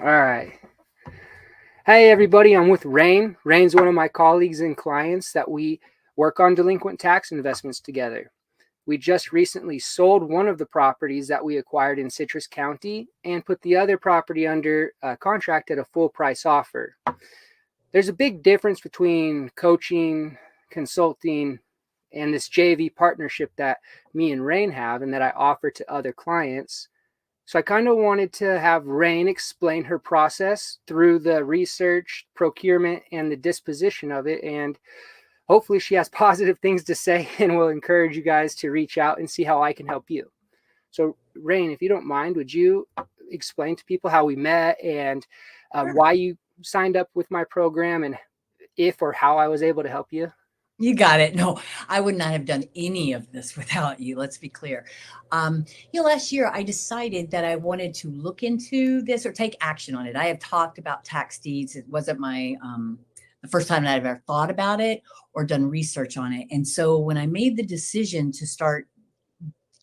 All right. Hey, everybody. I'm with Rain. Rain's one of my colleagues and clients that we work on delinquent tax investments together. We just recently sold one of the properties that we acquired in Citrus County and put the other property under contract at a full price offer. There's a big difference between coaching, consulting, and this JV partnership that me and Rain have and that I offer to other clients. So I kind of wanted to have Rain explain her process through the research, procurement, and the disposition of it. And hopefully she has positive things to say and will encourage you guys to reach out and see how I can help you. So Rain, if you don't mind, would you explain to people how we met and Sure. why you signed up with my program and if or how I was able to help you? You got it. No, I would not have done any of this without you. Let's be clear. Last year I decided that I wanted to look into this or take action on it. I have talked about tax deeds. It wasn't my the first time that I've ever thought about it or done research on it. And so when I made the decision to start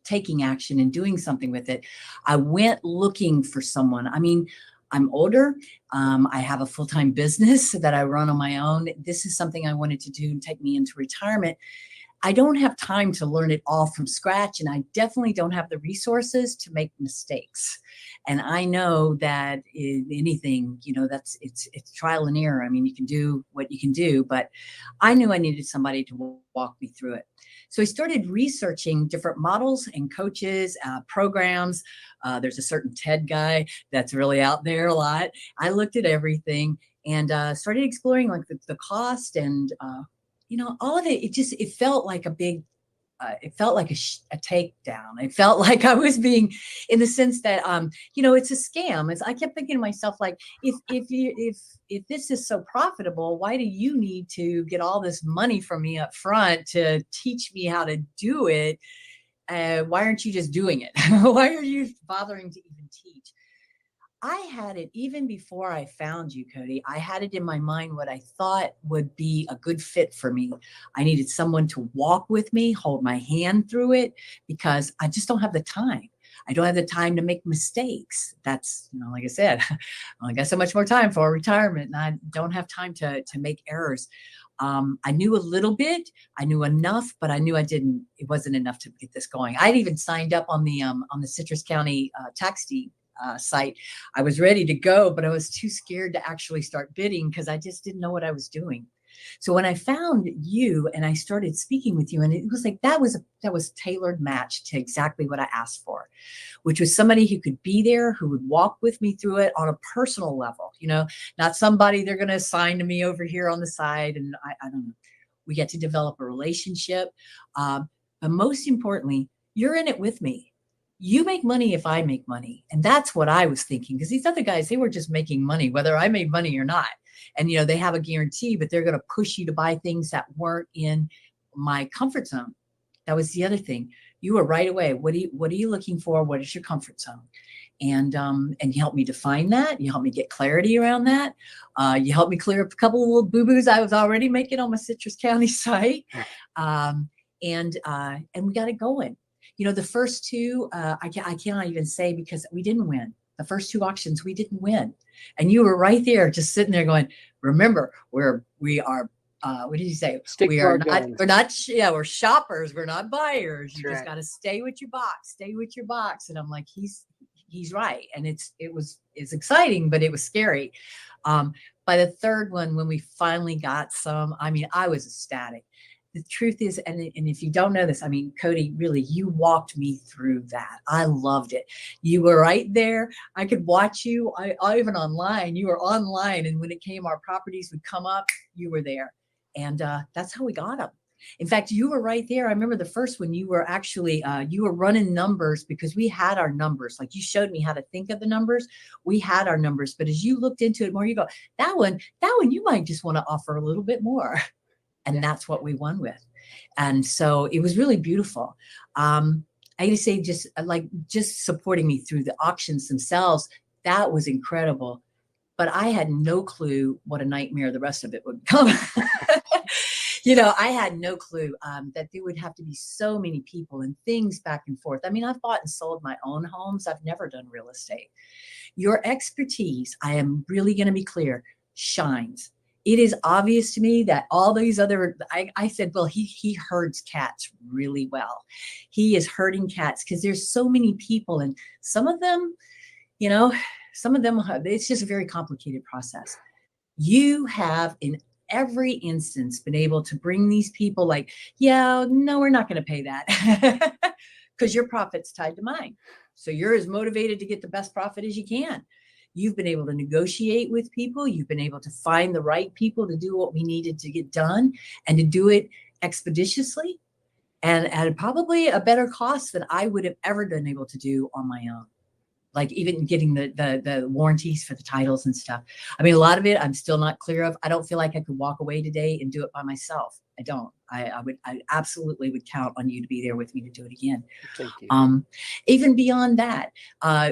taking action and doing something with it, I went looking for someone. I mean, I'm older. I have a full-time business that I run on my own. This is something I wanted to do and take me into retirement. I don't have time to learn it all from scratch, and I definitely don't have the resources to make mistakes. And I know that in anything, that's it's trial and error. I mean, you can do what you can do, but I knew I needed somebody to walk me through it. So I started researching different models and coaches, programs. There's a certain TED guy that's really out there a lot. I looked at everything and started exploring like the cost and all of it. It felt like a big it felt like a takedown. It felt like I was being, in the sense that, it's a scam. I kept thinking to myself, like, if this is so profitable, why do you need to get all this money from me up front to teach me how to do it? Why aren't you just doing it? Why are you bothering to even teach? I had it even before I found you, Cody. I had it in my mind what I thought would be a good fit for me. I needed someone to walk with me, hold my hand through it, because I just don't have the time. I don't have the time to make mistakes. That's, like I said, I only got so much more time for retirement, and I don't have time to make errors. I knew a little bit, I knew enough, but I knew it wasn't enough to get this going. I'd even signed up on the Citrus County tax deed site. I was ready to go, but I was too scared to actually start bidding because I just didn't know what I was doing. So when I found you and I started speaking with you, and it was like that was tailored match to exactly what I asked for, which was somebody who could be there, who would walk with me through it on a personal level, not somebody they're going to assign to me over here on the side. And I don't know. We get to develop a relationship. But most importantly, you're in it with me. You make money if I make money. And that's what I was thinking, because these other guys, they were just making money, whether I made money or not. And, they have a guarantee, but they're going to push you to buy things that weren't in my comfort zone. That was the other thing. You were right away. What are you looking for? What is your comfort zone? And you helped me define that. You helped me get clarity around that. You helped me clear up a couple of little boo-boos I was already making on my Citrus County site. And we got it going. The first two, I cannot even say, because we didn't win. The first two auctions, we didn't win. And you were right there, just sitting there going, remember, we are, what did you say? Stick We to are our not, guns. we're not, yeah, we're shoppers. We're not buyers. That's You just right. got to stay with your box. And I'm like, he's right. And it's exciting, but it was scary. By the third one, when we finally got some, I mean, I was ecstatic. The truth is, and if you don't know this, I mean, Cody, really, you walked me through that. I loved it. You were right there. I could watch you. I even online. You were online, and when it came, our properties would come up. You were there, and that's how we got them. In fact, you were right there. I remember the first one. You were actually you were running numbers, because we had our numbers. Like, you showed me how to think of the numbers. We had our numbers, but as you looked into it more, you go, that one, you might just want to offer a little bit more. And that's what we won with. And so it was really beautiful. I got to say, just supporting me through the auctions themselves, that was incredible. But I had no clue what a nightmare the rest of it would become. I had no clue that there would have to be so many people and things back and forth. I mean, I've bought and sold my own homes. I've never done real estate. Your expertise, I am really going to be clear, shines. It is obvious to me that all these other, I said, well, he herds cats really well. He is herding cats because there's so many people, and some of them, it's just a very complicated process. You have in every instance been able to bring these people like, yeah, no, we're not going to pay that because your profit's tied to mine. So you're as motivated to get the best profit as you can. You've been able to negotiate with people. You've been able to find the right people to do what we needed to get done and to do it expeditiously and at probably a better cost than I would have ever been able to do on my own. Like even getting the warranties for the titles and stuff. I mean, a lot of it I'm still not clear of. I don't feel like I could walk away today and do it by myself. I don't. I absolutely would count on you to be there with me to do it again. Thank you. Even beyond that,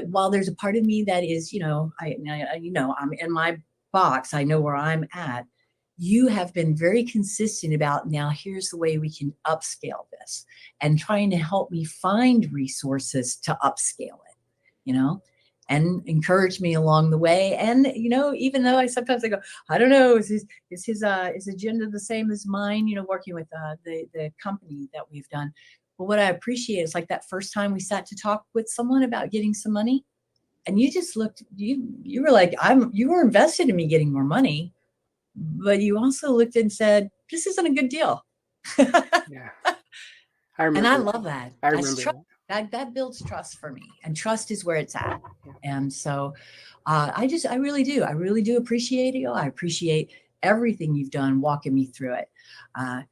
while there's a part of me that is, I'm in my box. I know where I'm at. You have been very consistent about now here's the way we can upscale this and trying to help me find resources to upscale it. And encourage me along the way. And, even though I go, I don't know, is his agenda the same as mine, working with the company that we've done. But what I appreciate is like that first time we sat to talk with someone about getting some money and you just looked, you were like, you were invested in me getting more money, but you also looked and said, this isn't a good deal. Yeah. I remember. And I love that. I remember that builds trust for me, and trust is where it's at. And so I really do appreciate you. I appreciate everything you've done walking me through it. I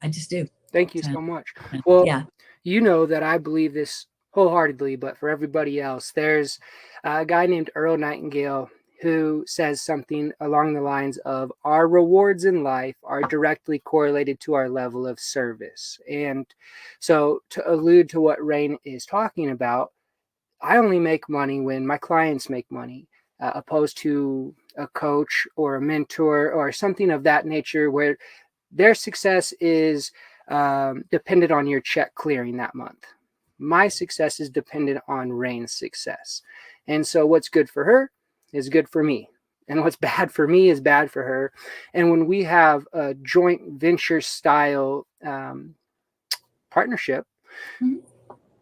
just do. Thank you so much. Well, yeah. That I believe this wholeheartedly, but for everybody else, there's a guy named Earl Nightingale who says something along the lines of our rewards in life are directly correlated to our level of service. And so to allude to what Rain is talking about, I only make money when my clients make money, opposed to a coach or a mentor or something of that nature where their success is dependent on your check clearing that month. My success is dependent on Rain's success. And so what's good for her is good for me. And what's bad for me is bad for her. And when we have a joint venture style partnership, mm-hmm.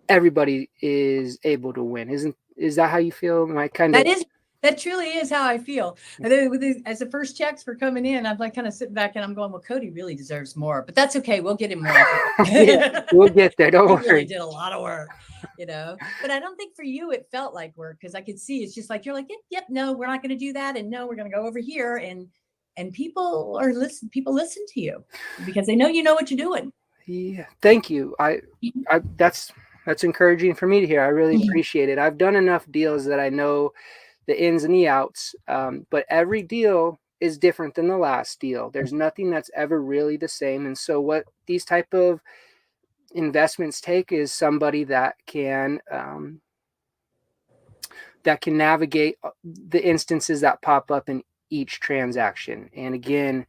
everybody is able to win. Is that how you feel? That truly is how I feel. As the first checks were coming in, I'm like kind of sitting back and I'm going, well, Cody really deserves more, but that's okay. We'll get him more. Yeah, we'll get there. Don't worry. Really did a lot of work, but I don't think for you, it felt like work because I could see it's just like, you're like, yep, no, we're not going to do that. And no, we're going to go over here. And people listen to you because they know what you're doing. Yeah. Thank you. That's encouraging for me to hear. I really appreciate it. I've done enough deals that I know the ins and the outs, but every deal is different than the last deal. There's nothing that's ever really the same. And so what these type of investments take is somebody that can navigate the instances that pop up in each transaction. And again,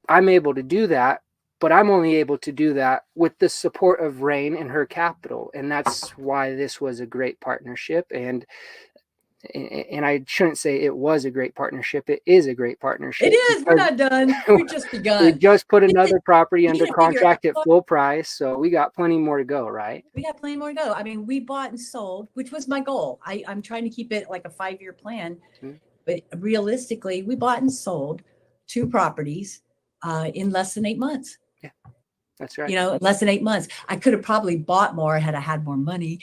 I'm able to do that, but I'm only able to do that with the support of Rain and her capital. And that's why this was a great partnership. And I shouldn't say it was a great partnership. It is a great partnership. It is. We're not done. We've just begun. We just put another property under contract at full price. So we got plenty more to go, right? We got plenty more to go. I mean, we bought and sold, which was my goal. I'm trying to keep it like a 5-year plan. Mm-hmm. But realistically, we bought and sold 2 properties in less than 8 months. Yeah. That's right. Less than 8 months. I could have probably bought more had I had more money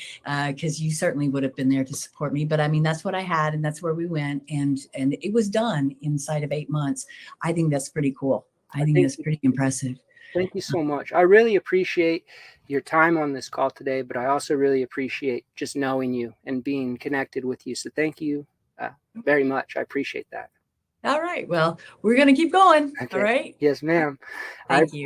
because you certainly would have been there to support me. But I mean, that's what I had and that's where we went. And it was done inside of 8 months. I think that's pretty cool. I think that's pretty impressive. Thank you so much. I really appreciate your time on this call today, but I also really appreciate just knowing you and being connected with you. So thank you very much. I appreciate that. All right. Well, we're going to keep going. Okay. All right. Yes, ma'am. Thank you.